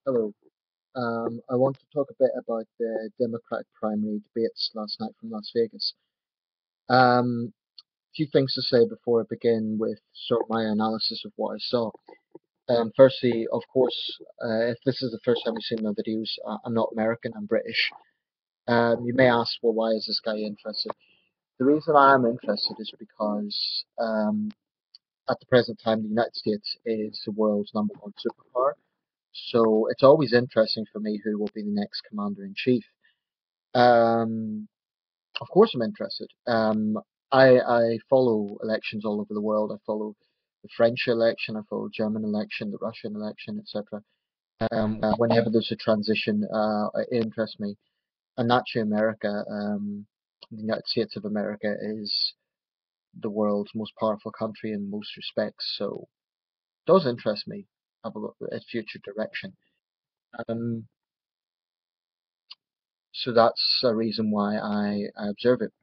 Hello. I want to talk a bit about the Democratic primary debates last night from Las Vegas. A few things to say before I begin with sort of my analysis of what I saw. Firstly, of course, if this is the first time you've seen my videos, I'm not American, I'm British. You may ask, well, why is this guy interested? The reason I am interested is because at the present time, the United States is the world's number one superpower. So it's always interesting for me who will be the next commander in chief. Um, of course, I'm interested. I follow elections all over the world. I follow the French election, I follow the German election, the Russian election, etc. Whenever there's a transition, it interests me. And naturally, America, the United States of America, is the world's most powerful country in most respects. So it does interest me about its future direction. Um, so that's a reason why I observe it.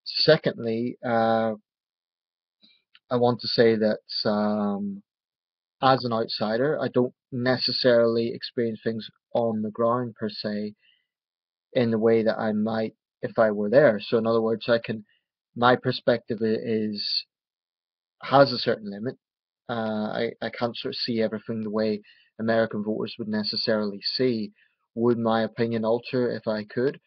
Secondly, I want to say that as an outsider, I don't necessarily experience things on the ground per se in the way that I might if I were there. So in other words, my perspective is has a certain limit. I can't sort of see everything the way American voters would necessarily see. Would my opinion alter if I could?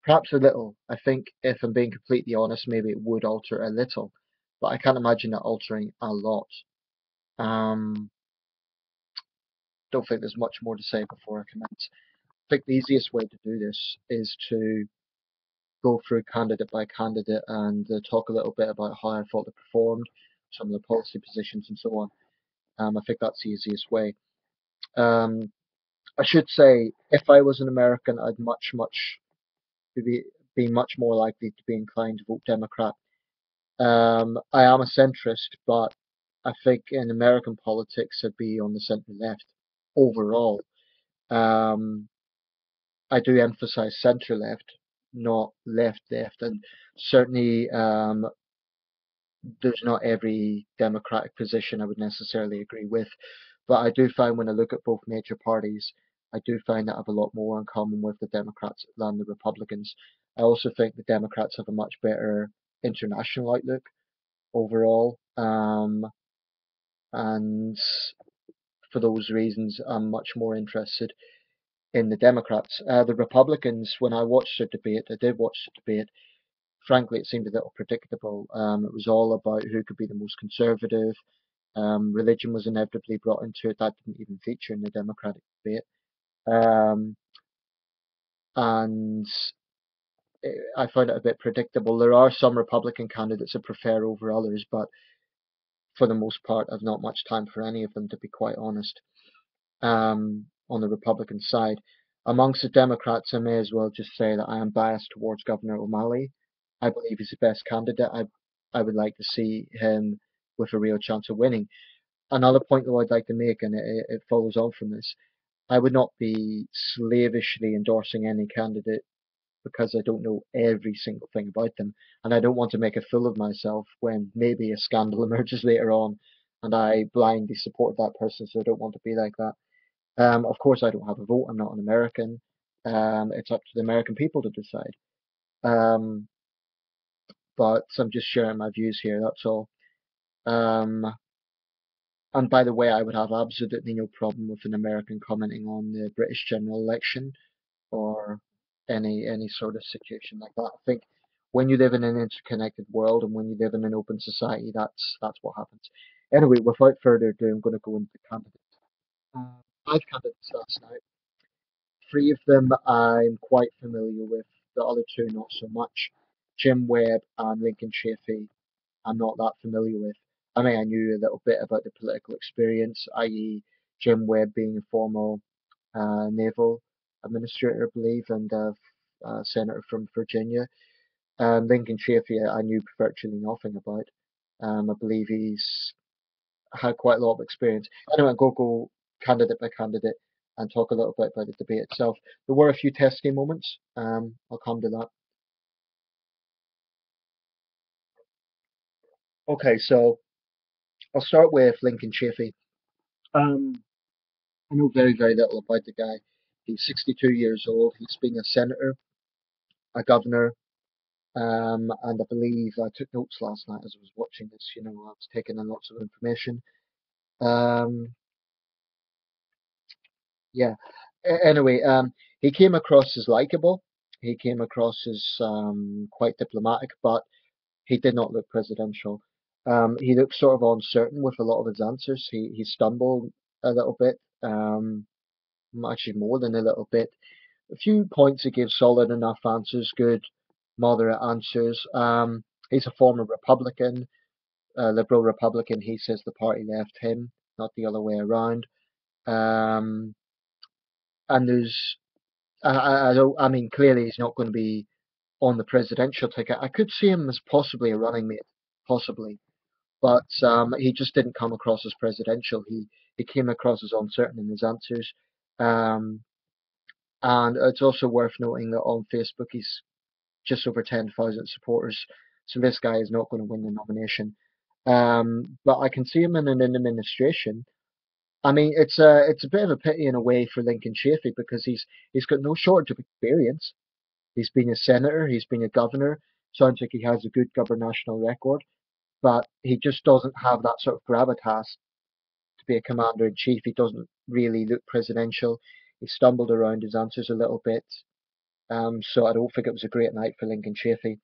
Perhaps a little. I think if I'm being completely honest, maybe it would alter a little, but I can't imagine it altering a lot. Um, don't think there's much more to say before I commence. I think the easiest way to do this is to go through candidate by candidate and talk a little bit about how I thought they performed, some of the policy positions, and so on. I think that's the easiest way. Um, I should say, if I was an American, I'd much be, be much more likely to be inclined to vote Democrat. I am a centrist, but I think in American politics I'd be on the centre left overall. Um, I do emphasize centre left, not left left, and certainly there's not every democratic position I would necessarily agree with, but I do find when I look at both major parties, I do find that I have a lot more in common with the Democrats than the Republicans. I also think the Democrats have a much better international outlook overall, and for those reasons, I'm much more interested in the Democrats. The Republicans, when I watched the debate, I did watch the debate. Frankly, it seemed a little predictable. It was all about who could be the most conservative. Religion was inevitably brought into it. That didn't even feature in the Democratic debate. Um, and I found it a bit predictable. There are some Republican candidates I prefer over others, but for the most part, I've not much time for any of them, to be quite honest. On the Republican side. Amongst the Democrats, I may as well just say that I am biased towards Governor O'Malley. I believe he's the best candidate. I would like to see him with a real chance of winning. Another point though I'd like to make, and it follows on from this, I would not be slavishly endorsing any candidate because I don't know every single thing about them, and I don't want to make a fool of myself when maybe a scandal emerges later on, and I blindly support that person. So I don't want to be like that. Of course, I don't have a vote. I'm not an American. It's up to the American people to decide. Um, but I'm just sharing my views here. That's all. Um, and by the way, I would have absolutely no problem with an American commenting on the British general election or any sort of situation like that. I think when you live in an interconnected world and when you live in an open society, that's what happens. Anyway, without further ado, I'm going to go into the candidates. Five candidates last night. Three of them I'm quite familiar with, the other two not so much. Jim Webb and Lincoln Chafee I'm not that familiar with. I mean, I knew a little bit about the political experience, i.e., Jim Webb being a former naval administrator, I believe, and senator from Virginia. Lincoln Chafee I knew virtually nothing about. I believe he's had quite a lot of experience. Anyway, go candidate by candidate and talk a little bit about the debate itself. There were a few testy moments. I'll come to that. Okay, so I'll start with Lincoln Chafee. Um, I know very, very little about the guy. He's 62 years old. He's been a senator, a governor, and I believe I took notes last night as I was watching this. I was taking in lots of information. Um, yeah. Anyway, he came across as likable. He came across as quite diplomatic, but he did not look presidential. He looked sort of uncertain with a lot of his answers. He stumbled a little bit, actually more than a little bit. A few points he gave solid enough answers, good, moderate answers. He's a former Republican, liberal Republican. He says the party left him, not the other way around. Um, and I don't, I mean, clearly he's not going to be on the presidential ticket. I could see him as possibly a running mate, possibly, but he just didn't come across as presidential. He came across as uncertain in his answers. Um, and it's also worth noting that on Facebook he's just over 10,000 supporters. So this guy is not going to win the nomination. But I can see him in an administration. I mean, it's a bit of a pity in a way for Lincoln Chafee because he's got no shortage of experience. He's been a senator, he's been a governor. Sounds like he has a good gubernatorial record, but he just doesn't have that sort of gravitas to be a commander in chief. He doesn't really look presidential. He stumbled around his answers a little bit. So I don't think it was a great night for Lincoln Chafee.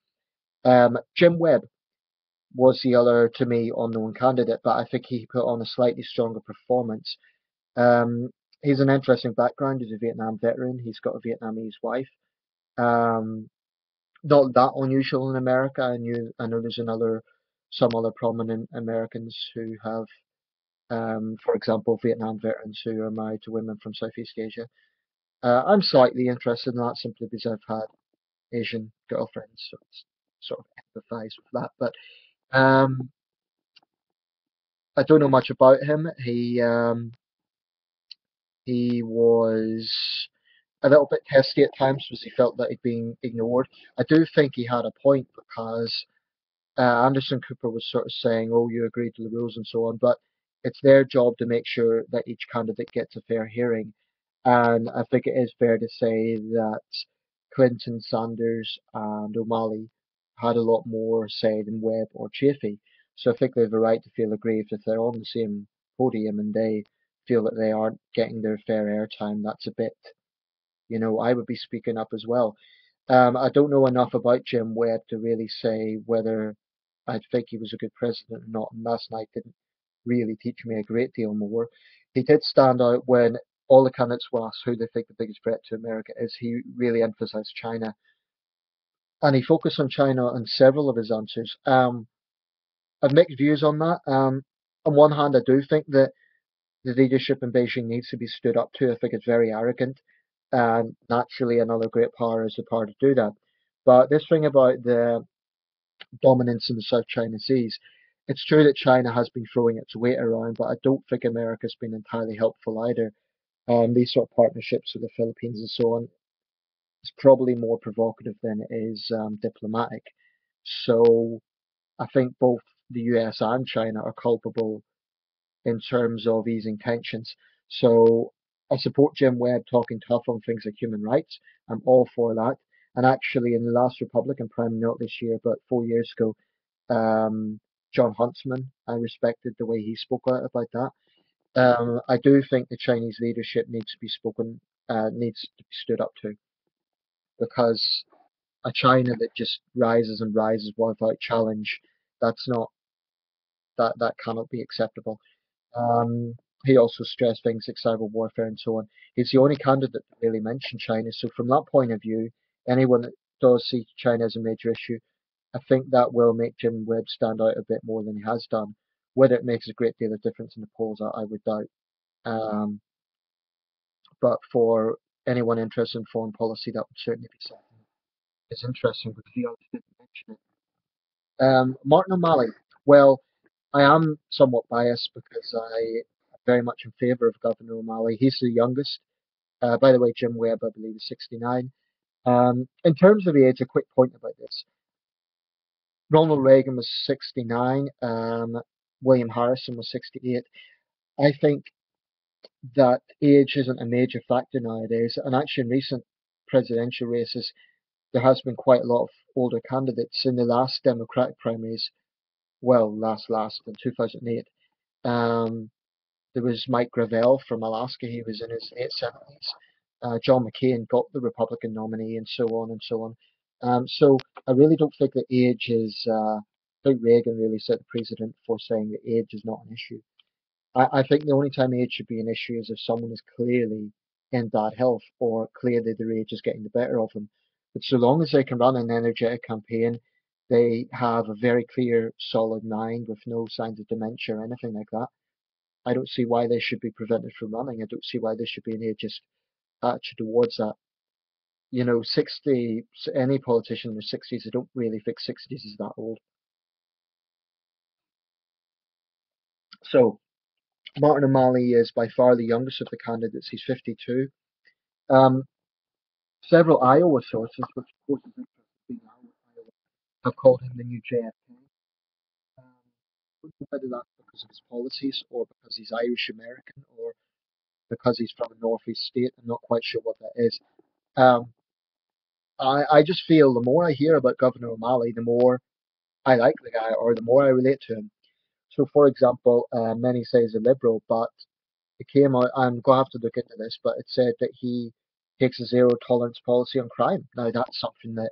Jim Webb was the other, to me, unknown candidate, but I think he put on a slightly stronger performance. Um, he's an interesting background. He's a Vietnam veteran. He's got a Vietnamese wife. Um, Not that unusual in America. I know there's some other prominent Americans who have, for example, Vietnam veterans who are married to women from Southeast Asia. I'm slightly interested in that simply because I've had Asian girlfriends, so it's sort of empathize with that. But um, I don't know much about him. He was a little bit testy at times because he felt that he'd been ignored. I do think he had a point because Anderson Cooper was sort of saying, "Oh, you agreed to the rules and so on," but it's their job to make sure that each candidate gets a fair hearing. And I think it is fair to say that Clinton, Sanders, and O'Malley had a lot more say than Webb or Chafee. So I think they have a right to feel aggrieved if they're on the same podium and they feel that they aren't getting their fair airtime. That's a bit, I would be speaking up as well. I don't know enough about Jim Webb to really say whether I think he was a good president or not, and last night didn't really teach me a great deal more. He did stand out when all the candidates were asked who they think the biggest threat to America is. He really emphasized China, and he focused on China on several of his answers. I've mixed views on that. On one hand, I do think that the leadership in Beijing needs to be stood up to. I think it's very arrogant, and naturally, another great power is the power to do that. But this thing about the dominance in the South China Seas. It's true that China has been throwing its weight around, but I don't think America's been entirely helpful either. These sort of partnerships with the Philippines and so on is probably more provocative than it is diplomatic. So I think both the US and China are culpable in terms of easing tensions. So I support Jim Webb talking tough on things like human rights. I'm all for that. And actually, in the last Republican primary, not this year, but 4 years ago, John Huntsman, I respected the way he spoke out about that. I do think the Chinese leadership needs to be stood up to because a China that just rises and rises without challenge, that's not that cannot be acceptable. Um, he also stressed things like cyber warfare and so on. He's the only candidate that really mentioned China. So from that point of view, anyone that does see China as a major issue, I think that will make Jim Webb stand out a bit more than he has done. Whether it makes a great deal of difference in the polls, I would doubt. Um, but for anyone interested in foreign policy, that would certainly be something that's interesting because the others didn't mention it. Martin O'Malley. Well, I am somewhat biased because I'm very much in favour of Governor O'Malley. He's the youngest. By the way, Jim Webb, I believe, is 69. In terms of age, a quick point about this. Ronald Reagan was 69. William Harrison was 68. I think that age isn't a major factor nowadays. And actually, in recent presidential races, there has been quite a lot of older candidates. In the last Democratic primaries, well, last in 2008, um, there was Mike Gravel from Alaska. He was in his late 70s. John McCain got the Republican nominee, and so on and so on. So I really don't think that age is. I think Reagan really set the precedent for saying that age is not an issue. I think the only time age should be an issue is if someone is clearly in bad health or clearly their age is getting the better of them. But so long as they can run an energetic campaign, they have a very clear, solid mind with no signs of dementia or anything like that. I don't see why they should be prevented from running. I don't see why there should be an ageist attitude towards that. 60, any politician in their 60s, I don't really think 60s is that old. So Martin O'Malley is by far the youngest of the candidates. He's 52. Um, Several Iowa sources, which of course is interesting being Iowa, have called him the new JFK. Um, I don't know whether that's because of his policies or because he's Irish American or because he's from a northeast state. I'm not quite sure what that is. Um, I just feel the more I hear about Governor O'Malley, the more I like the guy or the more I relate to him. So, for example, many say he's a liberal, but it came out, I'm going to have to look into this, but it said that he takes a zero tolerance policy on crime. Now, that's something that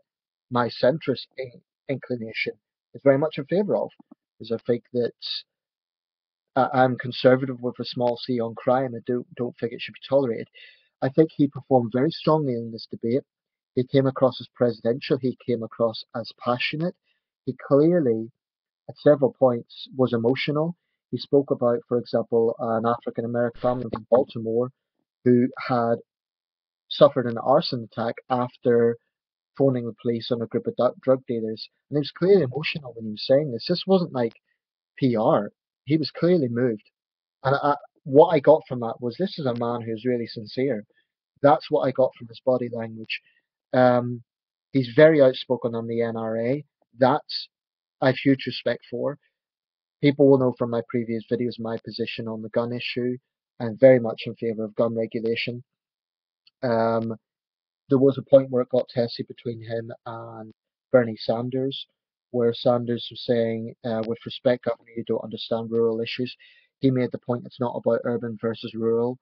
my centrist inclination is very much in favour of, because I think that I'm conservative with a small c on crime. I don't think it should be tolerated. I think he performed very strongly in this debate. He came across as presidential. He came across as passionate. He clearly, at several points, was emotional. He spoke about, for example, an African American family in Baltimore who had suffered an arson attack after phoning the police on a group of drug dealers. And he was clearly emotional when he was saying this. This wasn't like PR. He was clearly moved. And what I got from that was this is a man who's really sincere. That's what I got from his body language. Um, he's very outspoken on the NRA. That's I have huge respect for. People will know from my previous videos my position on the gun issue. I'm very much in favour of gun regulation. Um, there was a point where it got testy between him and Bernie Sanders, where Sanders was saying, with respect, Governor, you don't understand rural issues. He made the point it's not about urban versus rural.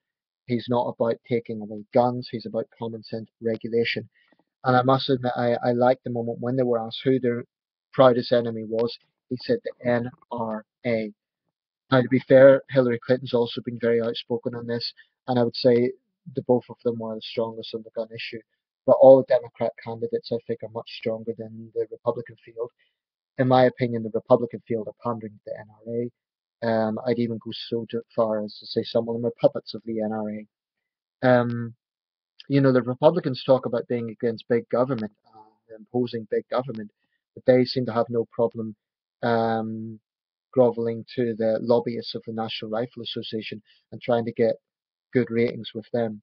He's not about taking away guns. He's about common sense regulation. And I must admit, I liked the moment when they were asked who their proudest enemy was. He said the NRA. Now, to be fair, Hillary Clinton's also been very outspoken on this, and I would say the both of them are the strongest on the gun issue. But all the Democrat candidates, I think, are much stronger than the Republican field. In my opinion, the Republican field are pandering to the NRA. I'd even go so far as to say some of them are puppets of the NRA. Um, the Republicans talk about being against big government and imposing big government, but they seem to have no problem um, groveling to the lobbyists of the National Rifle Association and trying to get good ratings with them.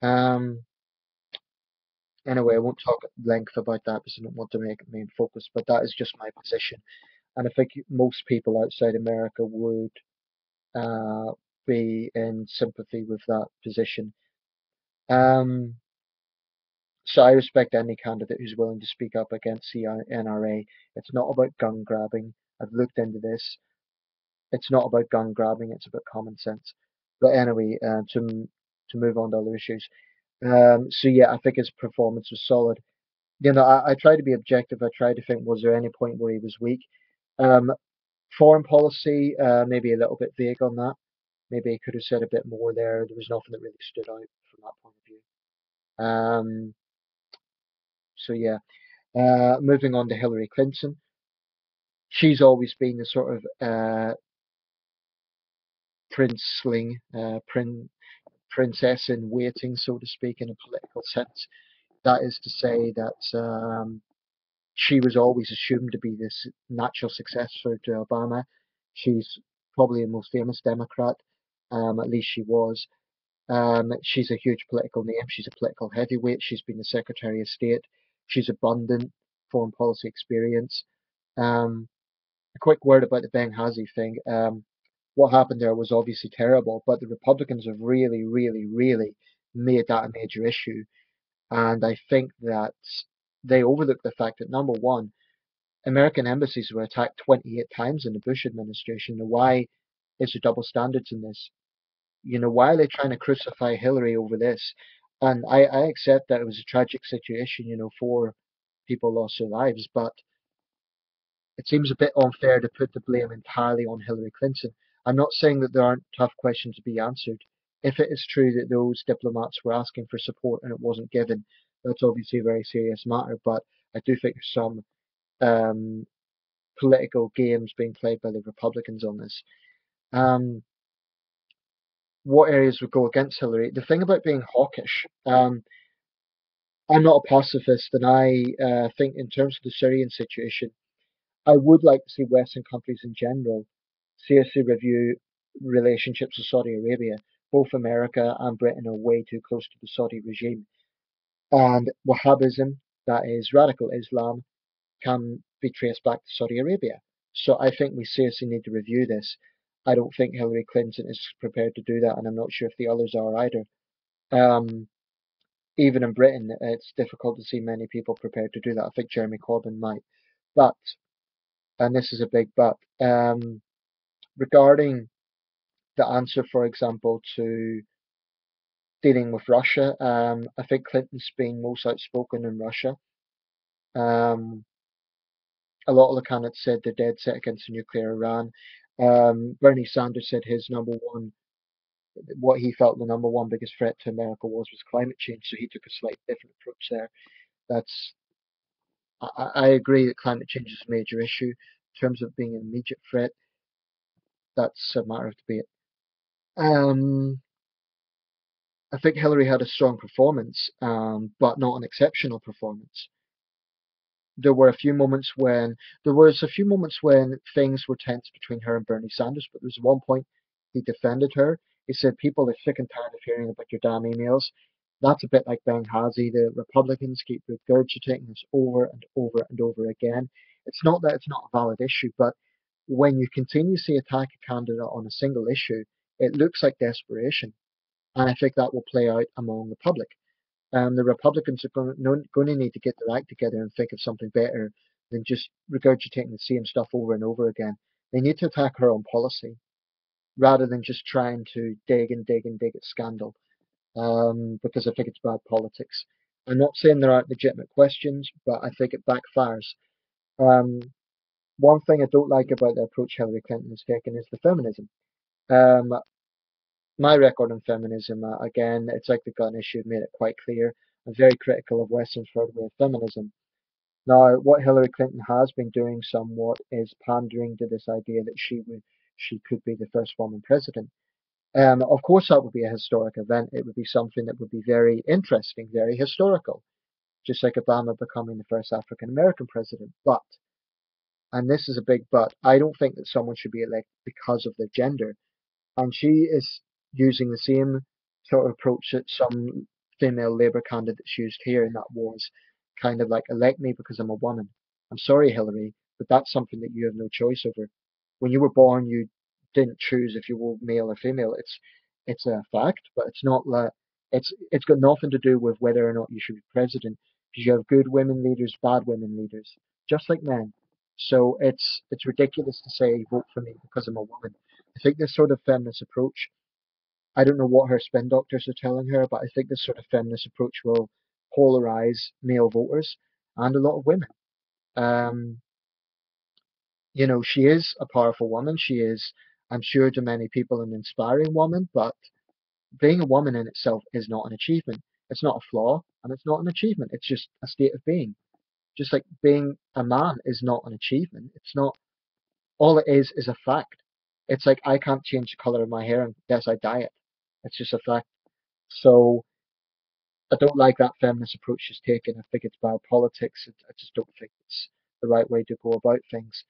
Um, anyway, I won't talk at length about that because I don't want to make it main focus, but that is just my position. And I think most people outside America would uh, be in sympathy with that position. Um, so I respect any candidate who's willing to speak up against the NRA. It's not about gun grabbing. I've looked into this. It's not about gun grabbing. It's about common sense. But anyway, to move on to other issues. So yeah, I think his performance was solid. I try to be objective. I try to think, was there any point where he was weak? Um, Foreign policy, maybe a little bit vague on that. Maybe he could have said a bit more there. There was nothing that really stood out from that point of view. So yeah, moving on to Hillary Clinton. She's always been the sort of princeling, princess in waiting, so to speak, in a political sense. That is to say that she was always assumed to be this natural successor to Obama. She's probably the most famous Democrat, at least she was. She's a huge political name. She's a political heavyweight. She's been the Secretary of State. She's abundant foreign policy experience. A quick word about the Benghazi thing. what happened there was obviously terrible, but the Republicans have really, really, really made that a major issue. And I think that they overlooked the fact that, number one, American embassies were attacked 28 times in the Bush administration. Why is there double standards in this? Why are they trying to crucify Hillary over this? And I accept that it was a tragic situation, 4 people lost their lives, but it seems a bit unfair to put the blame entirely on Hillary Clinton. I'm not saying that there aren't tough questions to be answered. If it is true that those diplomats were asking for support and it wasn't given, that's obviously a very serious matter. But I do think there's some um, political games being played by the Republicans on this. Um, what areas would go against Hillary? The thing about being hawkish, I'm not a pacifist, and I think in terms of the Syrian situation, I would like to see Western countries in general seriously review relationships with Saudi Arabia. Both America and Britain are way too close to the Saudi regime. And Wahhabism, that is radical Islam, can be traced back to Saudi Arabia. So I think we seriously need to review this. I don't think Hillary Clinton is prepared to do that, and I'm not sure if the others are either. Um, Even in Britain, it's difficult to see many people prepared to do that. I think Jeremy Corbyn might. But, and this is a big but, regarding the answer, for example, to dealing with Russia, I think Clinton's been most outspoken in Russia. Um, a lot of the candidates said they're dead set against nuclear Iran. Bernie Sanders said his number one, what he felt the number one biggest threat to America was climate change. So he took a slightly different approach there. That's I agree that climate change is a major issue. In terms of being an immediate threat, that's a matter of debate. Um, I think Hillary had a strong performance, but not an exceptional performance. There were a few moments when things were tense between her and Bernie Sanders, but there was one point he defended her. He said people are sick and tired of hearing about your damn emails. That's a bit like Benghazi. The Republicans keep regurgitating this over and over and over again. It's not that it's not a valid issue, but when you continuously attack a candidate on a single issue, it looks like desperation. And I think that will play out among the public. The Republicans are going to need to get their act together and think of something better than just regurgitating the same stuff over and over again. They need to attack her on policy rather than just trying to dig and dig and dig at scandal, because I think it's bad politics. I'm not saying there aren't legitimate questions, but I think it backfires. Um, One thing I don't like about the approach Hillary Clinton has taken is the feminism. Um, my record on feminism, again, it's like the gun issue made it quite clear. I'm very critical of Western's third wave feminism. Now, what Hillary Clinton has been doing somewhat is pandering to this idea that she could be the first woman president. Of course, that would be a historic event. It would be something that would be very interesting, very historical, just like Obama becoming the first African American president. But, and this is a big but, I don't think that someone should be elected because of their gender. And she is using the same sort of approach that some female Labour candidates used here, and that was kind of like elect me because I'm a woman. I'm sorry, Hillary, but that's something that you have no choice over. When you were born, you didn't choose if you were male or female. It's a fact, but it's not like it's got nothing to do with whether or not you should be president. Because you have good women leaders, bad women leaders, just like men. So it's ridiculous to say vote for me because I'm a woman. I think this sort of feminist approach, I don't know what her spin doctors are telling her, but I think this sort of feminist approach will polarize male voters and a lot of women. Um, she is a powerful woman. She is, I'm sure, to many people, an inspiring woman, but being a woman in itself is not an achievement. It's not a flaw, and it's not an achievement. It's just a state of being. Just like being a man is not an achievement. It's not, all it is a fact. It's like I can't change the color of my hair unless I dye it. It's just a fact. So I don't like that feminist approach she's taken. I think it's bad politics. I just don't think it's the right way to go about things.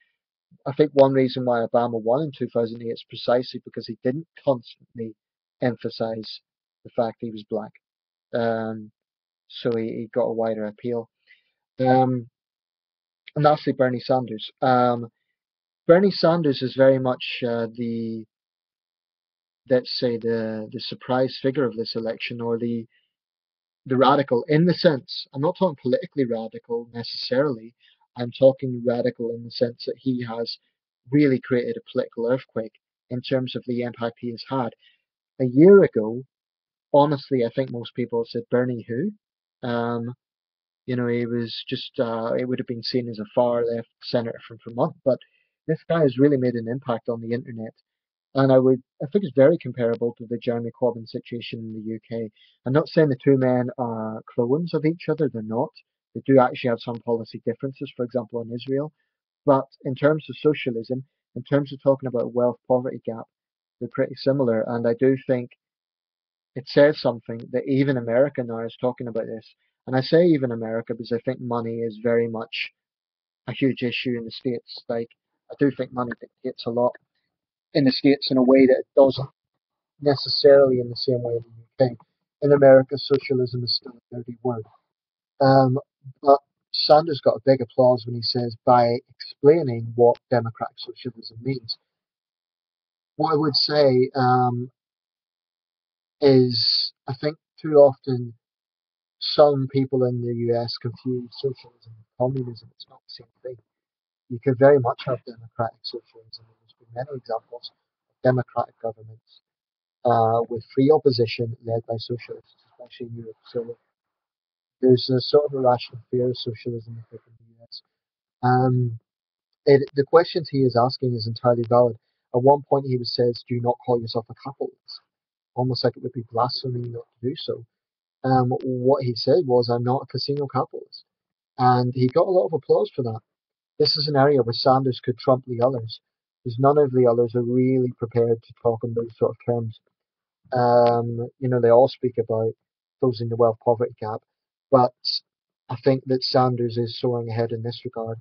I think one reason why Obama won in 2008 is precisely because he didn't constantly emphasize the fact he was black. Um, so he got a wider appeal. Um, and lastly, Bernie Sanders. Bernie Sanders is very much the let's say the surprise figure of this election, or the radical, in the sense, I'm not talking politically radical necessarily. I'm talking radical in the sense that he has really created a political earthquake in terms of the impact he has had. A year ago, honestly, I think most people said Bernie who. Um, he was just, it would have been seen as a far left senator from Vermont, but this guy has really made an impact on the internet. And I think it's very comparable to the Jeremy Corbyn situation in the UK. I'm not saying the two men are clones of each other, they're not. They do actually have some policy differences, for example, on Israel. But in terms of socialism, in terms of talking about a wealth poverty gap, they're pretty similar. And I do think it says something that even America now is talking about this. And I say even America because I think money is very much a huge issue in the States. Like, I do think money dictates a lot in the States in a way that it doesn't necessarily in the same way in the UK. In America, socialism is still a dirty word. Um, but Sanders got a big applause when he says, by explaining what democratic socialism means. What I would say is, I think too often some people in the US confuse socialism with communism. It's not the same thing. You could very much have democratic socialism. There's been many examples of democratic governments with free opposition led by socialists, especially in Europe. So there's a sort of irrational fear of socialism in the US. Um, the questions he is asking is entirely valid. At one point, he says, "Do not call yourself a capitalist," almost like it would be blasphemy not to do so. What he said was, "I'm not a casino capitalist," and he got a lot of applause for that. This is an area where Sanders could trump the others, because none of the others are really prepared to talk in those sort of terms. They all speak about closing the wealth poverty gap, but I think that Sanders is soaring ahead in this regard.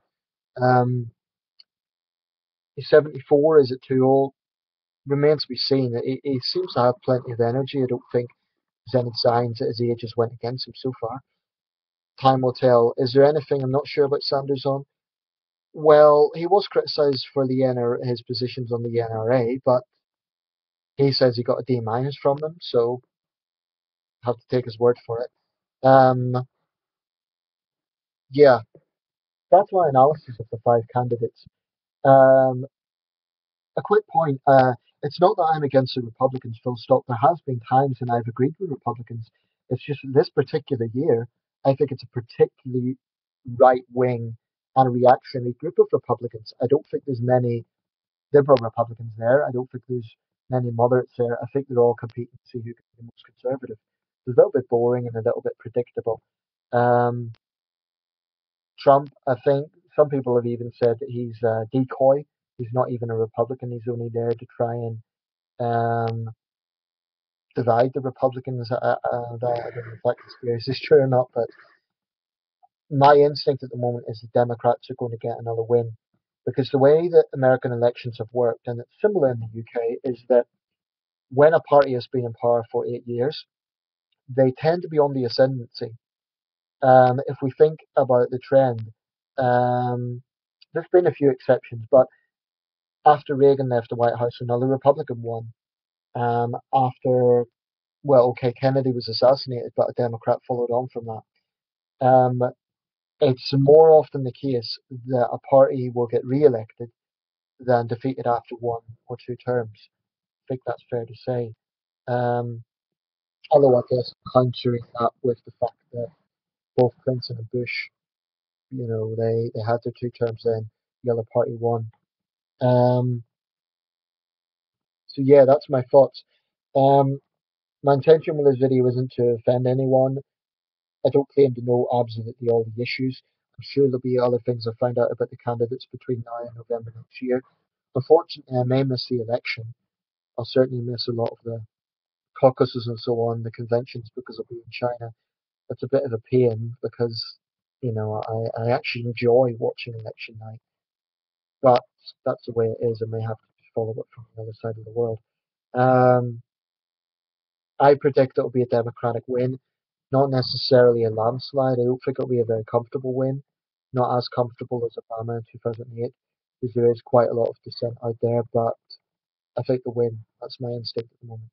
Um, he's 74. Is it too old? Remains to be seen. He seems to have plenty of energy. I don't think there's any signs that his age has went against him so far. Time will tell. Is there anything I'm not sure about Sanders on? Well, he was criticised for his positions on the NRA, but he says he got a D minus from them, so I have to take his word for it. Um, yeah, that's my analysis of the five candidates. Um, a quick point. It's not that I'm against the Republicans, full stop. There has been times when I've agreed with Republicans. It's just this particular year, I think it's a particularly right wing and reactionary group of Republicans. I don't think there's many liberal Republicans there. I don't think there's many moderates there. I think they're all competing to see who can be the most conservative. It's a little bit boring and a little bit predictable. Um, Trump, I think some people have even said that he's a decoy. He's not even a Republican. He's only there to try and um, divide the Republicans. I don't know if that conspiracy is true or not, but my instinct at the moment is the Democrats are going to get another win. Because the way that American elections have worked, and it's similar in the UK, is that when a party has been in power for 8 years, they tend to be on the ascendancy. If we think about the trend, um, there's been a few exceptions, but after Reagan left the White House, another Republican won. After, well, okay, Kennedy was assassinated, but a Democrat followed on from that. It's more often the case that a party will get re-elected than defeated after 1 or 2 terms. I think that's fair to say. Um, Although I guess countering that with the fact that both Clinton and Bush, they had their 2 terms, then the other party won. Um, so yeah, that's my thoughts. Um, my intention with this video isn't to offend anyone. I don't claim to know absolutely all the issues. I'm sure there'll be other things I find out about the candidates between now and November next year. Unfortunately, I may miss the election. I'll certainly miss a lot of the caucuses and so on, the conventions, because I'll be in China. That's a bit of a pain because, I actually enjoy watching election night, but that's the way it is. I may have to follow it from the other side of the world. Um, I predict it'll be a Democratic win, not necessarily a landslide. I don't think it'll be a very comfortable win, not as comfortable as Obama in 2008, because there is quite a lot of dissent out there, but I think they'll win. That's my instinct at the moment.